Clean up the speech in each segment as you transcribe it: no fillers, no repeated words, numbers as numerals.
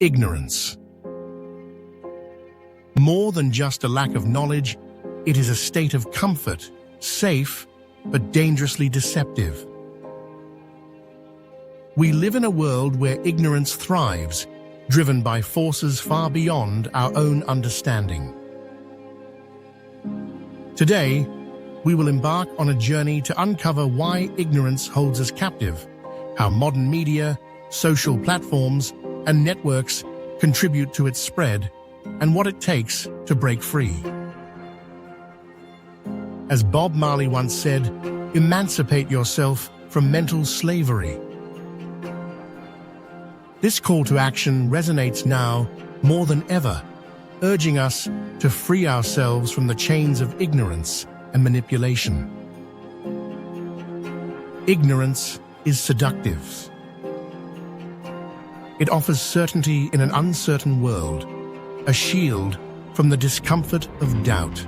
Ignorance. More than just a lack of knowledge, it is a state of comfort, safe, but dangerously deceptive. We live in a world where ignorance thrives, driven by forces far beyond our own understanding. Today, we will embark on a journey to uncover why ignorance holds us captive, how modern media, social platforms, and networks contribute to its spread, and what it takes to break free. As Bob Marley once said, emancipate yourself from mental slavery. This call to action resonates now more than ever, urging us to free ourselves from the chains of ignorance and manipulation. Ignorance is seductive. It offers certainty in an uncertain world, a shield from the discomfort of doubt.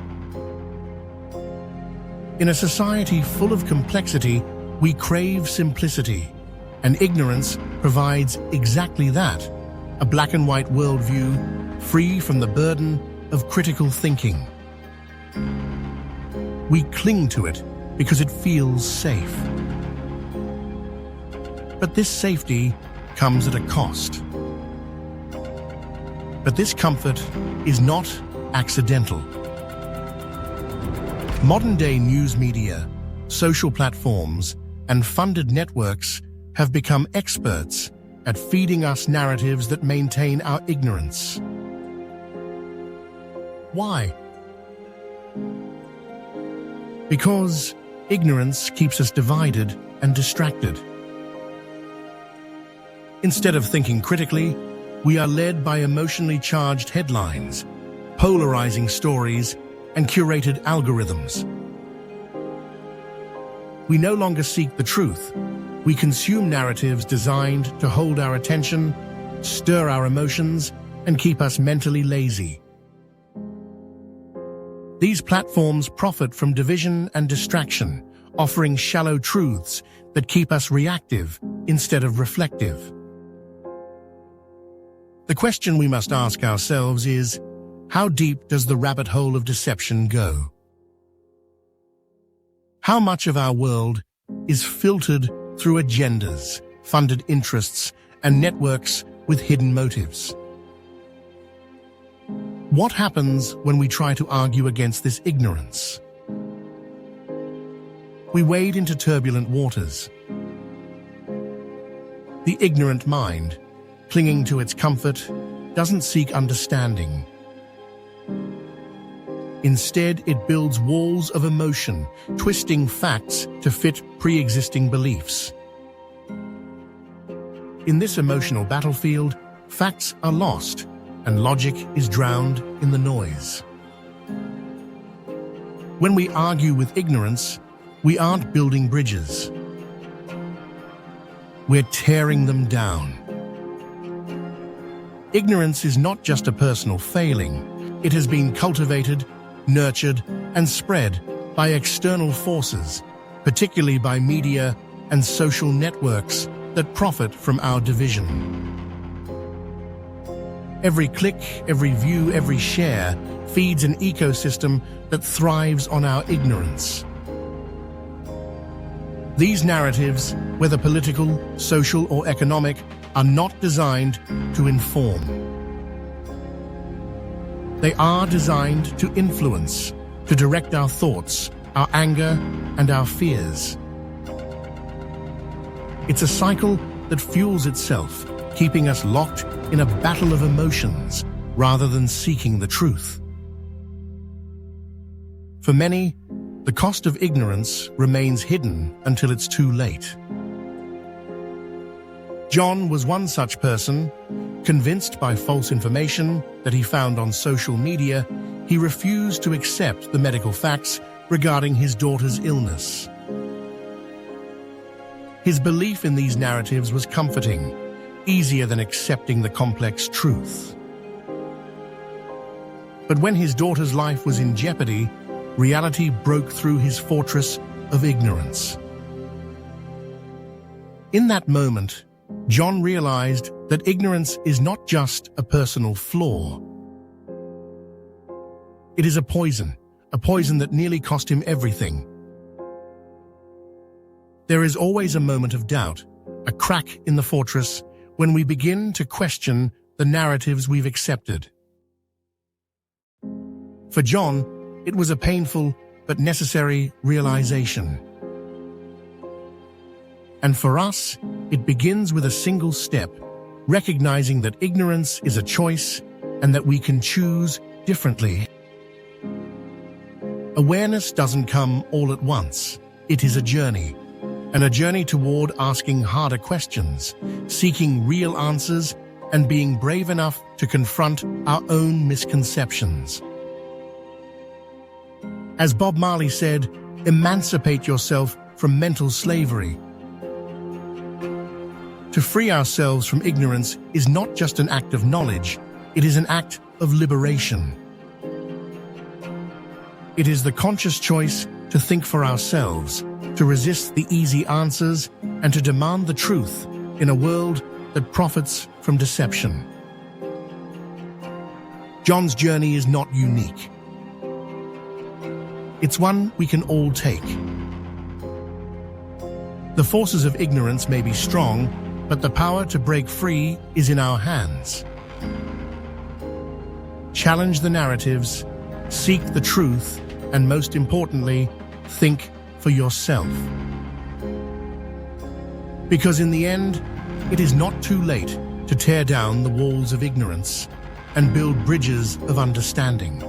In a society full of complexity, we crave simplicity, and ignorance provides exactly that, a black and white worldview free from the burden of critical thinking. We cling to it because it feels safe. But this safety comes at a cost. But this comfort is not accidental. Modern-day news media, social platforms, and funded networks have become experts at feeding us narratives that maintain our ignorance. Why? Because ignorance keeps us divided and distracted. Instead of thinking critically, we are led by emotionally charged headlines, polarizing stories, and curated algorithms. We no longer seek the truth. We consume narratives designed to hold our attention, stir our emotions, and keep us mentally lazy. These platforms profit from division and distraction, offering shallow truths that keep us reactive instead of reflective. The question we must ask ourselves is, how deep does the rabbit hole of deception go? How much of our world is filtered through agendas, funded interests, and networks with hidden motives? What happens when we try to argue against this ignorance? We wade into turbulent waters. The ignorant mind, clinging to its comfort, doesn't seek understanding. Instead, it builds walls of emotion, twisting facts to fit pre-existing beliefs. In this emotional battlefield, facts are lost, and logic is drowned in the noise. When we argue with ignorance, we aren't building bridges. We're tearing them down. Ignorance is not just a personal failing. It has been cultivated, nurtured, and spread by external forces, particularly by media and social networks that profit from our division. Every click, every view, every share feeds an ecosystem that thrives on our ignorance. These narratives, whether political, social, or economic, are not designed to inform. They are designed to influence, to direct our thoughts, our anger, and our fears. It's a cycle that fuels itself, keeping us locked in a battle of emotions rather than seeking the truth. For many, the cost of ignorance remains hidden until it's too late. John was one such person. Convinced by false information that he found on social media, he refused to accept the medical facts regarding his daughter's illness. His belief in these narratives was comforting, easier than accepting the complex truth. But when his daughter's life was in jeopardy, reality broke through his fortress of ignorance. In that moment, John realized that ignorance is not just a personal flaw. It is a poison that nearly cost him everything. There is always a moment of doubt, a crack in the fortress, when we begin to question the narratives we've accepted. For John, it was a painful but necessary realization. And for us, it begins with a single step, recognizing that ignorance is a choice and that we can choose differently. Awareness doesn't come all at once. It is a journey, and a journey toward asking harder questions, seeking real answers, and being brave enough to confront our own misconceptions. As Bob Marley said, emancipate yourself from mental slavery. To free ourselves from ignorance is not just an act of knowledge, it is an act of liberation. It is the conscious choice to think for ourselves, to resist the easy answers, and to demand the truth in a world that profits from deception. John's journey is not unique. It's one we can all take. The forces of ignorance may be strong, but the power to break free is in our hands. Challenge the narratives, seek the truth, and most importantly, think for yourself. Because in the end, it is not too late to tear down the walls of ignorance and build bridges of understanding.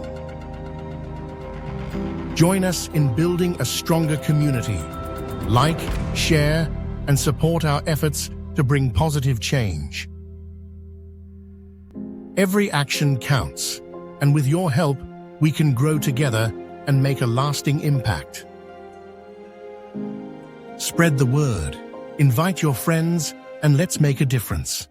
Join us in building a stronger community. Like, share, and support our efforts to bring positive change. Every action counts, and with your help, we can grow together and make a lasting impact. Spread the word, invite your friends, and let's make a difference.